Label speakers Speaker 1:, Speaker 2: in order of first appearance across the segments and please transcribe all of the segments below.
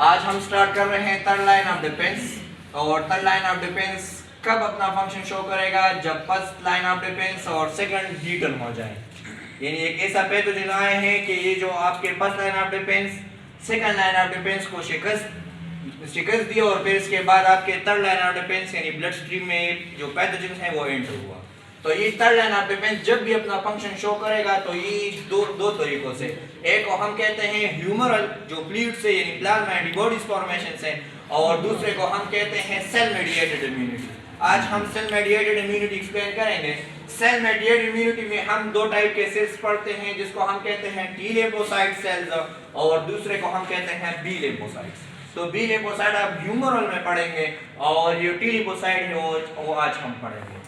Speaker 1: आज हम स्टार्ट कर रहे हैं थर्ड लाइन ऑफ डिफेंस। और थर्ड लाइन ऑफ डिफेंस कब अपना फंक्शन शो करेगा? जब फर्स्ट लाइन ऑफ डिफेंस और सेकंड डिटर्न हो जाए। यानी एक ऐसा पैथोजन आए हैं कि ये जो आपके first line of defence second line of defence को शिकस्त दी और फिर इसके बाद आपके थर्ड लाइन ऑफ डिफेंस यानी ब्लड स्ट्रीम में जो पैथोजन है वो एंटर हुआ। तो ये थर्ड लाइन ऑफ डिफेंस जब भी अपना फंक्शन शो करेगा तो ये दो तरीकों से, एक को हम कहते हैं ह्यूमरल जो फ्लूइड से यानी प्लाज्मा एंटीबॉडीज फॉर्मेशन से, और दूसरे को हम कहते हैं सेल मेडिएटेड इम्यूनिटी। आज हम सेल मेडिएटेड इम्यूनिटी एक्सप्लेन करेंगे। सेल मेडिएटेड इम्यूनिटी में हम दो टाइप के सेल्स पढ़ते हैं जिसको हम कहते हैं टी लिम्फोसाइट सेल्स और दूसरे को हम कहते हैं बी लिम्फोसाइट्स। तो बी लिम्फोसाइट आप ह्यूमरल में पढ़ेंगे और ये टी लिम्फोसाइट है वो आज हम पढ़ेंगे।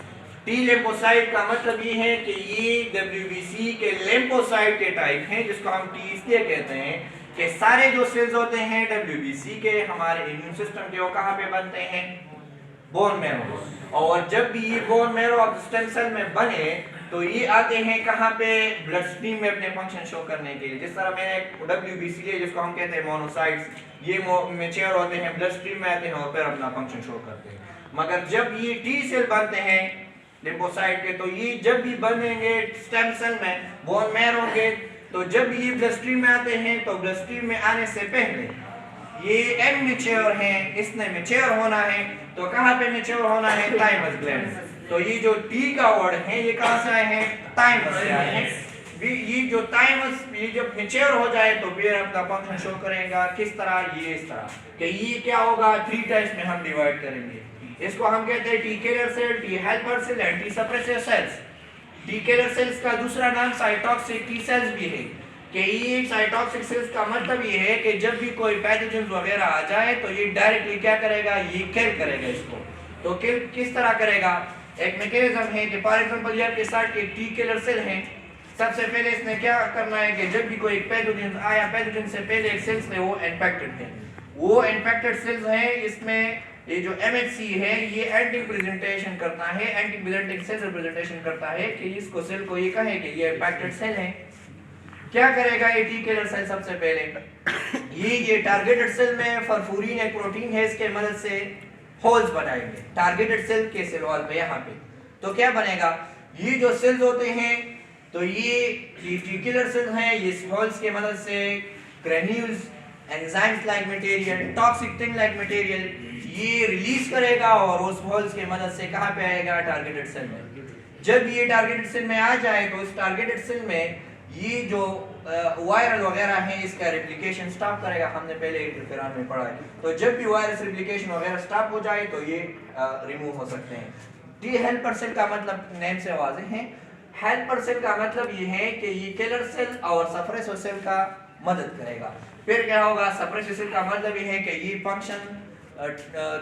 Speaker 1: टी लिम्फोसाइट का मतलब ये है कि ये WBC के लिम्फोसाइट के टाइप हैं जिसको हम टी इसलिए कहते हैं कि सारे जो सेल्स होते हैं WBC के हमारे इम्यून सिस्टम के वो कहाँ पे बनते हैं? Bone marrow. और जब भी ये bone marrow of stem cell में बने तो ये आते हैं कहाँ पे? ब्लड स्ट्रीम में अपने फंक्शन शो करने के लिए। जिस तरह मैंने WBC लिए जिसको हम कहते हैं मोनोसाइट्स, ये मैच्योर होते हैं ब्लड स्ट्रीम में आते हैं और फिर अपना फंक्शन शो करते हैं। मगर जब ये टी सेल बनते हैं लिम्फोसाइट के तो ये जब भी बनेंगे स्टेम सेल में बोन मैरो होंगे तो जब ये ब्लड स्ट्रीम में आते हैं तो ब्लड स्ट्रीम में आने से पहले ये इमैच्योर हैं, इसने मैच्योर होना है। तो कहाँ पे मैच्योर होना है? Thymus gland. तो ये जो टी का वर्ड है ये कहाँ से आए हैं? थाइमस से आए हैं। ये जो थाइमस ये जब मैच्योर हो जाए तो फिर अपना फंक्शन शो करेगा। किस तरह? ये इस तरह कि ये क्या होगा? 3 टाइप्स में हम डिवाइड करेंगे। इसको हम कहते हैं T killer cell, T helper cell and T suppressor cells. T killer cells का दूसरा नाम साइटोक्सिक टी सेल्स भी है कि ये साइटोक्सिक सेल्स का मतलब ये है कि जब भी कोई पैथोजन वगैरह आ जाए तो ये डायरेक्टली क्या करेगा? ये किल करेगा इसको। तो किल किस तरह करेगा? एक मैकेनिज्म है कि फॉर एग्जांपल ये आपके साथ एक टी किलर सेल है। सबसे पहले इसने क्या करना है कि जब भी कोई पैथोजन आया, पैथोजन से पहले एक सेल्स है वो इन्फेक्टेड है, वो इन्फेक्टेड सेल्स है, इसमें ये जो MHC है ये एंटी प्रेजेंटेशन करता है, एंटी प्रेजेंटिंग सेल रिप्रेजेंटेशन करता है कि इसको सेल को ये कहे कि ये इन्फेक्टेड सेल है। क्या करेगा ये टी किलर सेल? सबसे पहले ये टारगेटेड सेल में फरफूरीन एक प्रोटीन है, इसके मदद से होल्स बनाएंगे टारगेटेड सेल के सेल वॉल पे यहाँ पे। तो क्या बनेगा? ये जो सेल्स होते हैं तो ये टी किलर सेल हैं, ये होल्स के मदद से granules, enzymes like material, toxic thing like material ये रिलीज करेगा और उस होल्स के मदद से कहाँ पे आएगा? टारगेटेड सेल में। जब ये टारगेटेड सेल में आ जाए तो इस टारगेटेड सेल में ये जो वायरल वगैरह है इसका रेप्लिकेशन स्टॉप करेगा। हमने पहले इंटरफेरॉन में पढ़ा है। तो जब भी वायरस रेप्लिकेशन वगैरह स्टॉप हो जाए तो ये रिमूव हो सकते हैं। टी हेल्पर सेल का मतलब नेम से वाज़ेह है। हेल्पर सेल का मतलब ये है कि ये किलर सेल और सप्रेसर सेल का मदद करेगा। फिर क्या होगा? सप्रेसर सेल का मतलब ये है कि ये फंक्शन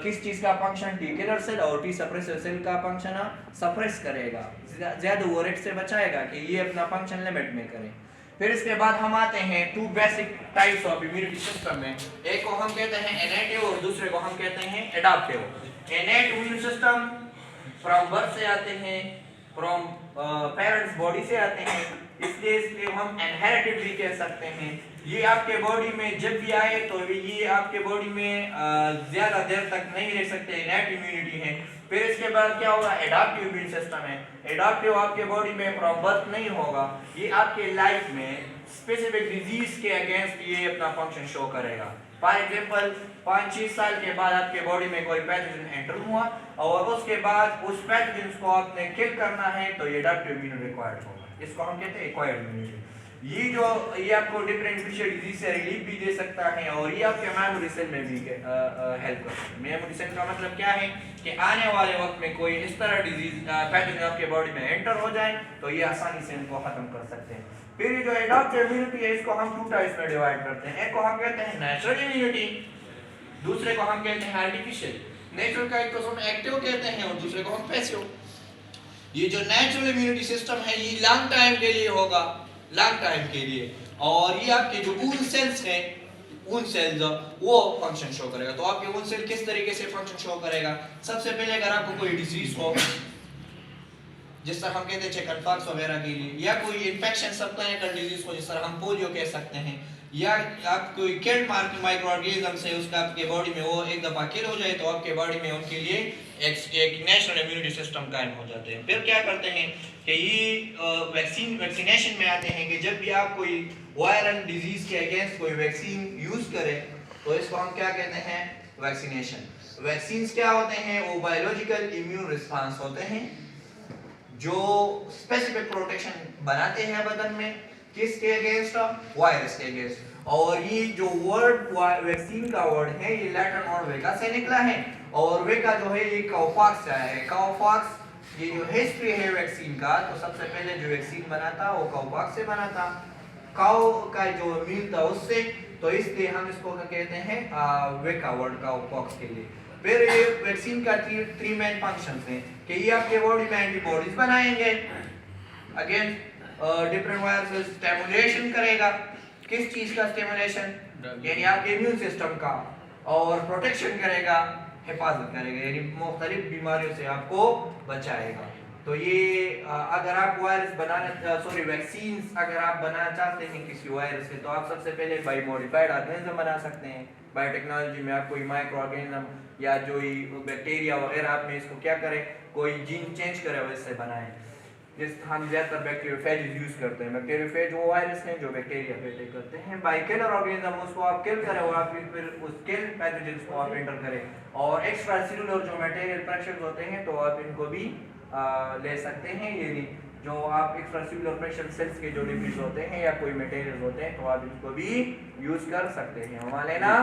Speaker 1: किस चीज का फंक्शन? टी किलर सेल और टी सप्रेसर सेल का फंक्शन सप्रेस करेगा, ज्यादा ओवरहेड से बचाएगा कि ये अपना फंक्शन लिमिट में करे। फिर इसके बाद हम आते हैं 2 basic types of immunity system में। एक को हम कहते हैं इनेटिव और दूसरे को हम कहते हैं adaptive. इनेट immune system from birth से आते हैं, फ्रॉम पेरेंट्स बॉडी से आते हैं, इसलिए इसलिए हम इनहेरिटेड भी कह सकते हैं। ये आपके बॉडी में जब भी आए तो ये आपके बॉडी में ज्यादा देर तक नहीं रह सकते, इनेट इम्यूनिटी है। फिर इसके बाद क्या होगा? एडाप्टिव इम्यून सिस्टम है। एडाप्टिव आपके बॉडी में फ्रॉम बर्थ नहीं होगा, ये आपके लाइफ में स्पेसिफिक डिजीज के अगेंस्ट ये अपना फंक्शन शो करेगा। फॉर एग्जांपल 5-6 साल के बाद आपके बॉडी में कोई पैथोजन एंटर हुआ और उसके बाद उस पैथोजन को आपने किल करना है तो ये एडाप्टिव इम्यूनिटी रिक्वायर्ड होगा। इसको हम कहते हैं एक्वायर्ड इम्यूनिटी। ये आपको डिफरेंट इन्फेक्शियस डिजीज से रिलीफ भी दे सकता है और ये आपके मेमोरी सेल में भी हेल्प करता है। मेमोरी सेल का मतलब क्या है कि आने वाले वक्त में कोई इस तरह डिजीज पैथोजन आपके बॉडी में एंटर हो जाए तो ये आसानी से इनको खत्म कर सकते हैं। फिर ये जो एडाप्टिव इम्यूनिटी है इसको हम 2 टाइप्स में डिवाइड करते हैं। एक को हम कहते हैं नेचुरल इम्यूनिटी, दूसरे को हम कहते हैं आर्टिफिशियल। नेचुरल का एक को हम एक्टिव कहते हैं और दूसरे को हम पैसिव। ये जो नेचुरल इम्यूनिटी सिस्टम है ये लॉन्ग टाइम के लिए होगा, लॉन्ग टाइम के लिए, और ये आपके जो ऊन सेल्स हैं ऊन सेल्स वो फंक्शन शो करेगा। तो आपके ऊन सेल किस तरीके से फंक्शन शो करेगा? सबसे पहले अगर आपको कोई डिजीज हो जिस तरह हम कहते हैं चिकन पॉक्स वगैरह के लिए, या कोई इन्फेक्शन सब क्लिनिकल डिजीज हो जिस तरह हम पोलियो कह सकते हैं, या आप कोई किल्ड माइक्रो ऑर्गेनिज्म से उसका आपके बॉडी में वो एक दफा किल हो जाए तो आपके बॉडी में उनके लिए एक नेशनल इम्यूनिटी सिस्टम कायम हो जाते हैं। फिर क्या करते हैं कि ये वैक्सीनेशन में आते हैं कि जब भी आप कोई वायरल डिजीज के अगेंस्ट कोई वैक्सीन यूज करें तो इसको हम क्या कहते हैं, वैक्सीनेशन। वैक्सीन्स क्या होते हैं, वो बायोलॉजिकल इम्यून रिस्पांस होते हैं जो स्पेसिफिक प्रोटेक्शन बनाते हैं बदन में, किसके अगेंस्ट, वायरस के अगेंस्ट। और ये जो वर्ड वैक्सीन का वर्ड है ये लैटिन और वेका से निकला है, और वेका जो है ये काउपॉक्स से आया है। काउपॉक्स ये जो हिस्ट्री है वैक्सीन का, तो सबसे पहले जो वैक्सीन बना था वो काउपॉक्स से बना था, काउ का जो मील था उससे, तो इसलिए हम इसको क्या कहते हैं वेका वर्ड काउपॉक्स के लिए। फिर ये वैक्सीन का थ्री मेन फंक्शंस हैं कि ये आपके बॉडी में एंटीबॉडीज बनाएंगे अगेंस्ट डिफरेंट वायरसेस, स्टिमुलेशन करेगा, किस चीज का स्टिमुलेशन, यानी आपके इम्यून सिस्टम का, और प्रोटेक्शन करेगा, हिफाजत करेगा, यानी मुख्तलिफ बीमारियों से आपको बचाएगा। तो ये अगर आप वायरस वैक्सीन्स अगर आप बनाना चाहते हैं किसी वायरस से, तो आप सबसे पहले बाई मॉडिफाइड ऑर्गेनिज्म बना सकते हैं। बायोटेक्नोलॉजी में आप कोई माइक्रो ऑर्गेनिज्म या जो बैक्टीरिया वगैरह आप में इसको क्या करें, कोई जीन चेंज करे वैसे बनाएं। जिस हम ज़्यादातर बैक्टीरियोफेज यूज करते हैं। बैक्टीरियोफेज वो वायरस हैं जो बैक्टीरिया पे अटैक करते हैं। बाइकिलर ऑर्गेनिज्म उसको आप किल करें और आप फिर उस किल पैथोजेंस को आप एंटर करें, और एक्स्ट्रा सेलुलर जो मटेरियल प्रेशर्स होते हैं तो आप इनको भी ले सकते हैं। ये जो आप एक्स्ट्रा सेलुलर प्रेशर सेल्स के जो डिब्रीज होते हैं या कोई मटेरियल होते हैं तो आप इनको भी यूज कर सकते हैं। हमारे ना